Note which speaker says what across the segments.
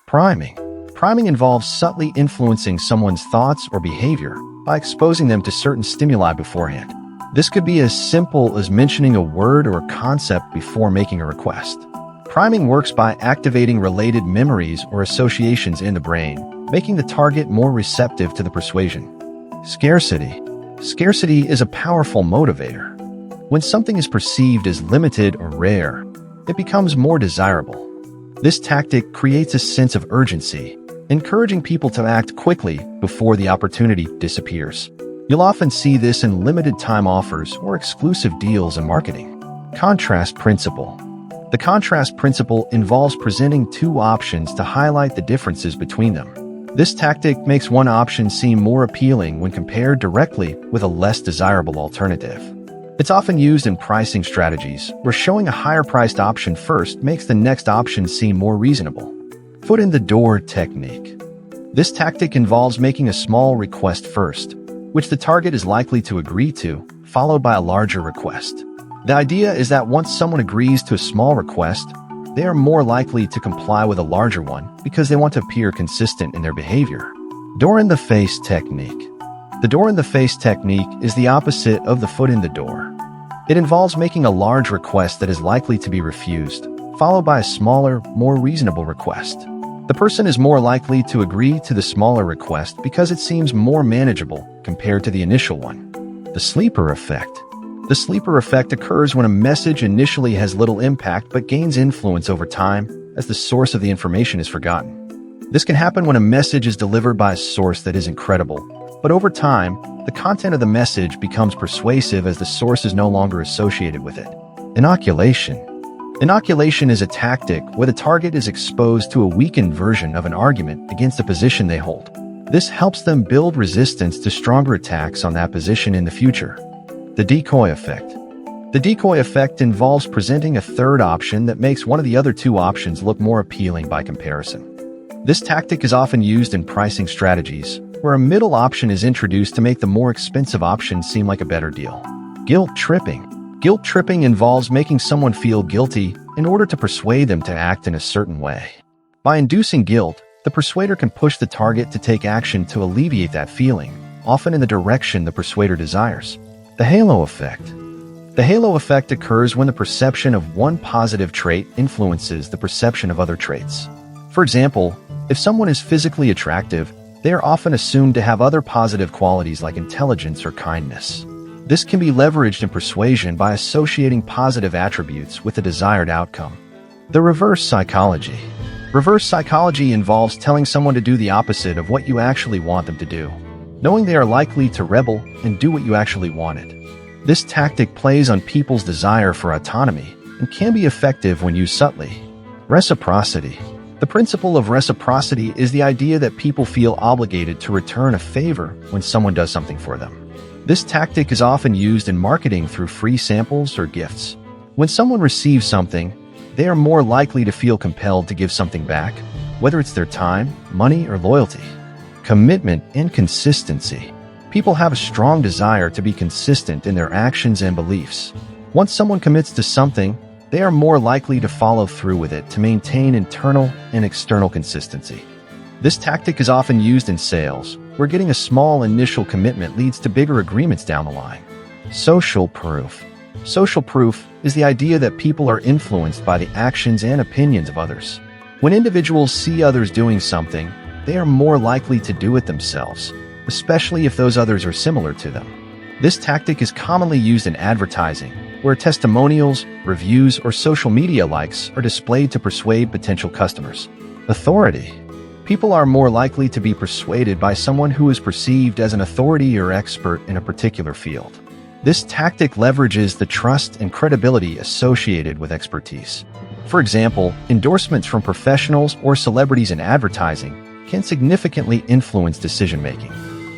Speaker 1: Priming. Priming involves subtly influencing someone's thoughts or behavior by exposing them to certain stimuli beforehand. This could be as simple as mentioning a word or a concept before making a request. Priming works by activating related memories or associations in the brain, making the target more receptive to the persuasion. Scarcity. Scarcity is a powerful motivator. When something is perceived as limited or rare, it becomes more desirable. This tactic creates a sense of urgency, encouraging people to act quickly before the opportunity disappears. You'll often see this in limited-time offers or exclusive deals in marketing. Contrast principle. The contrast principle involves presenting two options to highlight the differences between them. This tactic makes one option seem more appealing when compared directly with a less desirable alternative. It's often used in pricing strategies, where showing a higher-priced option first makes the next option seem more reasonable. Foot in the door technique. This tactic involves making a small request first, which the target is likely to agree to, followed by a larger request. The idea is that once someone agrees to a small request, they are more likely to comply with a larger one because they want to appear consistent in their behavior. Door-in-the-face technique. The door-in-the-face technique is the opposite of the foot in the door. It involves making a large request that is likely to be refused, followed by a smaller, more reasonable request. The person is more likely to agree to the smaller request because it seems more manageable compared to the initial one. The sleeper effect. The sleeper effect occurs when a message initially has little impact but gains influence over time as the source of the information is forgotten. This can happen when a message is delivered by a source that isn't credible, but over time, the content of the message becomes persuasive as the source is no longer associated with it. Inoculation. Inoculation is a tactic where the target is exposed to a weakened version of an argument against a position they hold. This helps them build resistance to stronger attacks on that position in the future. The decoy effect. The decoy effect involves presenting a third option that makes one of the other two options look more appealing by comparison. This tactic is often used in pricing strategies, where a middle option is introduced to make the more expensive option seem like a better deal. Guilt tripping. Guilt tripping involves making someone feel guilty in order to persuade them to act in a certain way. By inducing guilt, the persuader can push the target to take action to alleviate that feeling, often in the direction the persuader desires. The halo effect. The halo effect occurs when the perception of one positive trait influences the perception of other traits. For example, if someone is physically attractive, they are often assumed to have other positive qualities like intelligence or kindness. This can be leveraged in persuasion by associating positive attributes with the desired outcome. The reverse psychology. Reverse psychology involves telling someone to do the opposite of what you actually want them to do, knowing they are likely to rebel and do what you actually wanted. This tactic plays on people's desire for autonomy and can be effective when used subtly. Reciprocity. The principle of reciprocity is the idea that people feel obligated to return a favor when someone does something for them. This tactic is often used in marketing through free samples or gifts. When someone receives something, they are more likely to feel compelled to give something back, whether it's their time, money, or loyalty. Commitment and consistency. People have a strong desire to be consistent in their actions and beliefs. Once someone commits to something, they are more likely to follow through with it to maintain internal and external consistency. This tactic is often used in sales, where getting a small initial commitment leads to bigger agreements down the line. Social proof. Social proof is the idea that people are influenced by the actions and opinions of others. When individuals see others doing something, they are more likely to do it themselves, especially if those others are similar to them. This tactic is commonly used in advertising, where testimonials, reviews, or social media likes are displayed to persuade potential customers. Authority. People are more likely to be persuaded by someone who is perceived as an authority or expert in a particular field. This tactic leverages the trust and credibility associated with expertise. For example, endorsements from professionals or celebrities in advertising can significantly influence decision-making.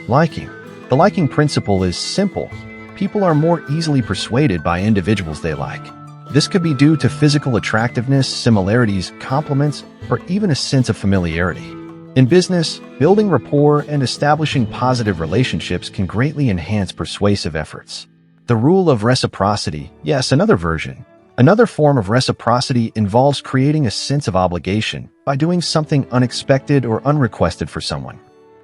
Speaker 1: Liking. The liking principle is simple. People are more easily persuaded by individuals they like. This could be due to physical attractiveness, similarities, compliments, or even a sense of familiarity. In business, building rapport and establishing positive relationships can greatly enhance persuasive efforts. The rule of reciprocity, yes, another version, Another form of reciprocity involves creating a sense of obligation by doing something unexpected or unrequested for someone.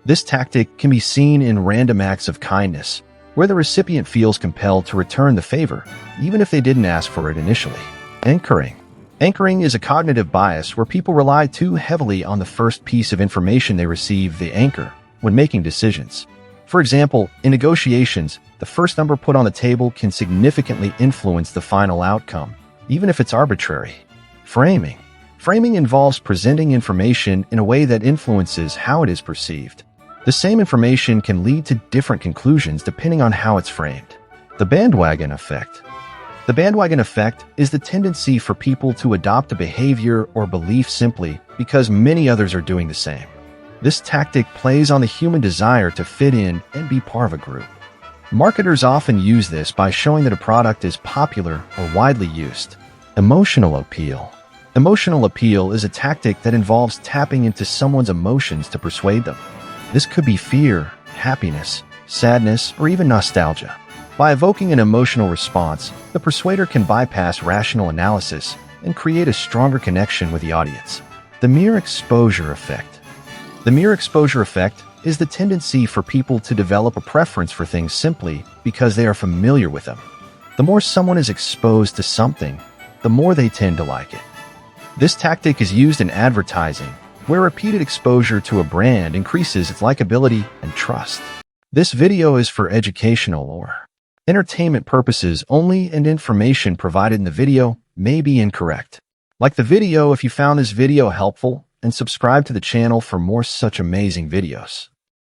Speaker 1: This tactic can be seen in random acts of kindness, where the recipient feels compelled to return the favor, even if they didn't ask for it initially. Anchoring. Anchoring is a cognitive bias where people rely too heavily on the first piece of information they receive, the anchor, when making decisions. For example, in negotiations, the first number put on the table can significantly influence the final outcome, even if it's arbitrary. Framing. Framing involves presenting information in a way that influences how it is perceived. The same information can lead to different conclusions depending on how it's framed. The bandwagon effect. The bandwagon effect is the tendency for people to adopt a behavior or belief simply because many others are doing the same. This tactic plays on the human desire to fit in and be part of a group. Marketers often use this by showing that a product is popular or widely used. Emotional appeal. Emotional appeal is a tactic that involves tapping into someone's emotions to persuade them. This could be fear, happiness, sadness, or even nostalgia. By evoking an emotional response, the persuader can bypass rational analysis and create a stronger connection with the audience. The mere exposure effect. The mere exposure effect is the tendency for people to develop a preference for things simply because they are familiar with them. The more someone is exposed to something, the more they tend to like it. This tactic is used in advertising, where repeated exposure to a brand increases its likability and trust. This video is for educational or entertainment purposes only, and information provided in the video may be incorrect. Like the video if you found this video helpful, and subscribe to the channel for more such amazing videos.